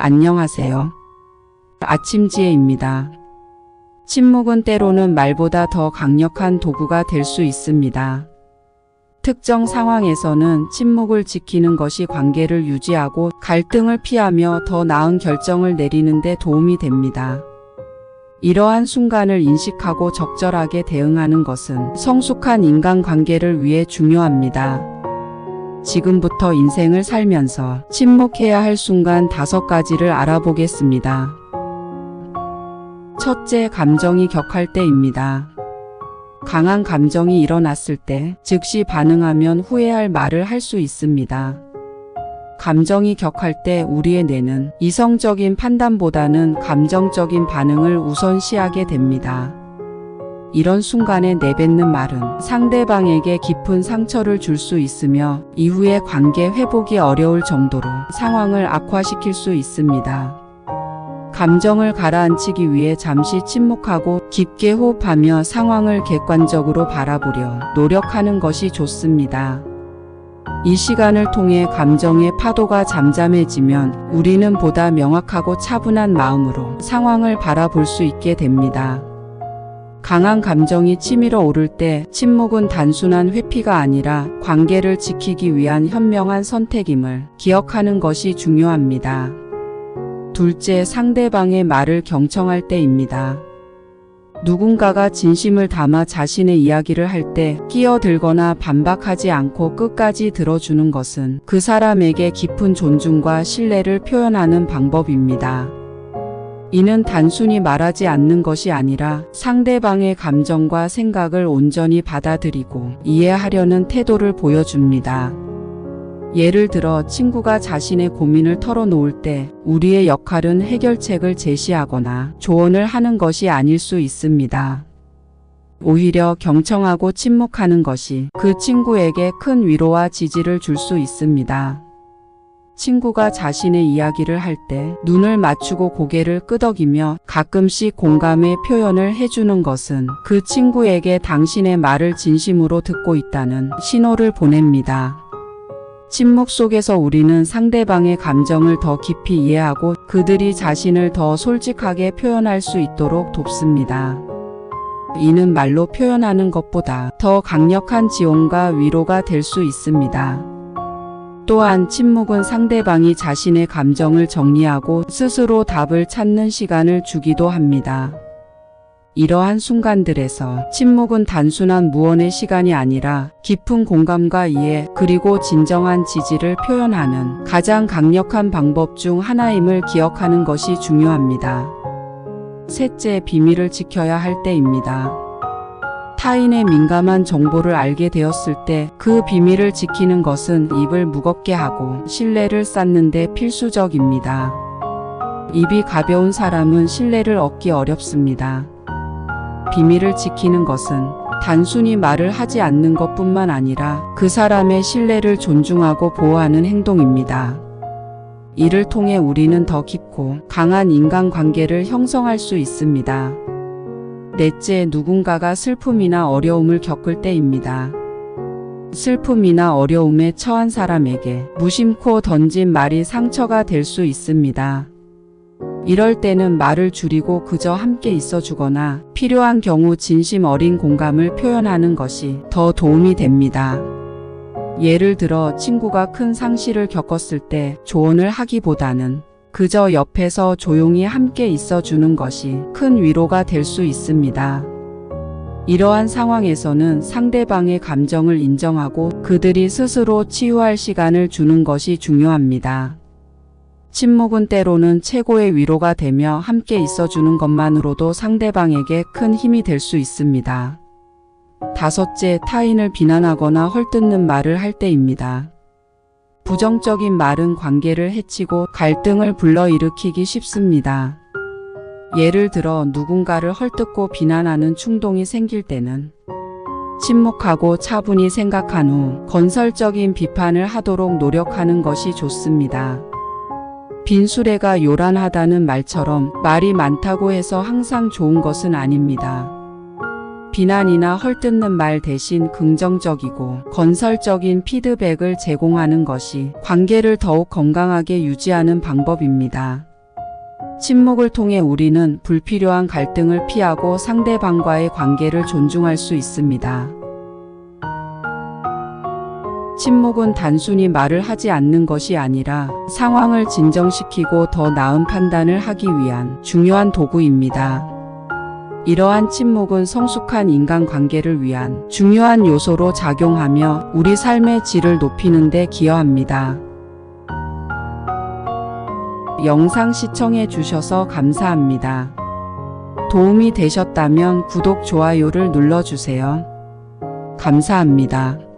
안녕하세요. 아침지혜입니다. 침묵은 때로는 말보다 더 강력한 도구가 될 수 있습니다. 특정 상황에서는 침묵을 지키는 것이 관계를 유지하고 갈등을 피하며 더 나은 결정을 내리는 데 도움이 됩니다. 이러한 순간을 인식하고 적절하게 대응하는 것은 성숙한 인간관계를 위해 중요합니다. 지금부터 인생을 살면서 침묵해야 할 순간 5가지를 알아보겠습니다. 첫째, 감정이 격할 때입니다. 강한 감정이 일어났을 때 즉시 반응하면 후회할 말을 할 수 있습니다. 감정이 격할 때 우리의 뇌는 이성적인 판단보다는 감정적인 반응을 우선시하게 됩니다. 이런 순간에 내뱉는 말은 상대방에게 깊은 상처를 줄 수 있으며 이후에 관계 회복이 어려울 정도로 상황을 악화시킬 수 있습니다. 감정을 가라앉히기 위해 잠시 침묵하고 깊게 호흡하며 상황을 객관적으로 바라보려 노력하는 것이 좋습니다. 이 시간을 통해 감정의 파도가 잠잠해지면 우리는 보다 명확하고 차분한 마음으로 상황을 바라볼 수 있게 됩니다. 강한 감정이 치밀어 오를 때 침묵은 단순한 회피가 아니라 관계를 지키기 위한 현명한 선택임을 기억하는 것이 중요합니다. 둘째, 상대방의 말을 경청할 때입니다. 누군가가 진심을 담아 자신의 이야기를 할 때 끼어들거나 반박하지 않고 끝까지 들어주는 것은 그 사람에게 깊은 존중과 신뢰를 표현하는 방법입니다. 이는 단순히 말하지 않는 것이 아니라 상대방의 감정과 생각을 온전히 받아들이고 이해하려는 태도를 보여줍니다. 예를 들어 친구가 자신의 고민을 털어놓을 때 우리의 역할은 해결책을 제시하거나 조언을 하는 것이 아닐 수 있습니다. 오히려 경청하고 침묵하는 것이 그 친구에게 큰 위로와 지지를 줄 수 있습니다. 친구가 자신의 이야기를 할 때 눈을 맞추고 고개를 끄덕이며 가끔씩 공감의 표현을 해주는 것은 그 친구에게 당신의 말을 진심으로 듣고 있다는 신호를 보냅니다. 침묵 속에서 우리는 상대방의 감정을 더 깊이 이해하고 그들이 자신을 더 솔직하게 표현할 수 있도록 돕습니다. 이는 말로 표현하는 것보다 더 강력한 지원과 위로가 될 수 있습니다. 또한 침묵은 상대방이 자신의 감정을 정리하고 스스로 답을 찾는 시간을 주기도 합니다. 이러한 순간들에서 침묵은 단순한 무언의 시간이 아니라 깊은 공감과 이해 그리고 진정한 지지를 표현하는 가장 강력한 방법 중 하나임을 기억하는 것이 중요합니다. 셋째, 비밀을 지켜야 할 때입니다. 타인의 민감한 정보를 알게 되었을 때 그 비밀을 지키는 것은 입을 무겁게 하고 신뢰를 쌓는 데 필수적입니다. 입이 가벼운 사람은 신뢰를 얻기 어렵습니다. 비밀을 지키는 것은 단순히 말을 하지 않는 것뿐만 아니라 그 사람의 신뢰를 존중하고 보호하는 행동입니다. 이를 통해 우리는 더 깊고 강한 인간관계를 형성할 수 있습니다. 넷째, 누군가가 슬픔이나 어려움을 겪을 때입니다. 슬픔이나 어려움에 처한 사람에게 무심코 던진 말이 상처가 될 수 있습니다. 이럴 때는 말을 줄이고 그저 함께 있어주거나 필요한 경우 진심 어린 공감을 표현하는 것이 더 도움이 됩니다. 예를 들어 친구가 큰 상실을 겪었을 때 조언을 하기보다는 그저 옆에서 조용히 함께 있어주는 것이 큰 위로가 될 수 있습니다. 이러한 상황에서는 상대방의 감정을 인정하고 그들이 스스로 치유할 시간을 주는 것이 중요합니다. 침묵은 때로는 최고의 위로가 되며 함께 있어주는 것만으로도 상대방에게 큰 힘이 될 수 있습니다. 다섯째, 타인을 비난하거나 헐뜯는 말을 할 때입니다. 부정적인 말은 관계를 해치고 갈등을 불러일으키기 쉽습니다. 예를 들어 누군가를 헐뜯고 비난하는 충동이 생길 때는 침묵하고 차분히 생각한 후 건설적인 비판을 하도록 노력하는 것이 좋습니다. 빈수레가 요란하다는 말처럼 말이 많다고 해서 항상 좋은 것은 아닙니다. 비난이나 헐뜯는 말 대신 긍정적이고 건설적인 피드백을 제공하는 것이 관계를 더욱 건강하게 유지하는 방법입니다. 침묵을 통해 우리는 불필요한 갈등을 피하고 상대방과의 관계를 존중할 수 있습니다. 침묵은 단순히 말을 하지 않는 것이 아니라 상황을 진정시키고 더 나은 판단을 하기 위한 중요한 도구입니다. 이러한 침묵은 성숙한 인간관계를 위한 중요한 요소로 작용하며 우리 삶의 질을 높이는 데 기여합니다. 영상 시청해 주셔서 감사합니다. 도움이 되셨다면 구독, 좋아요를 눌러주세요. 감사합니다.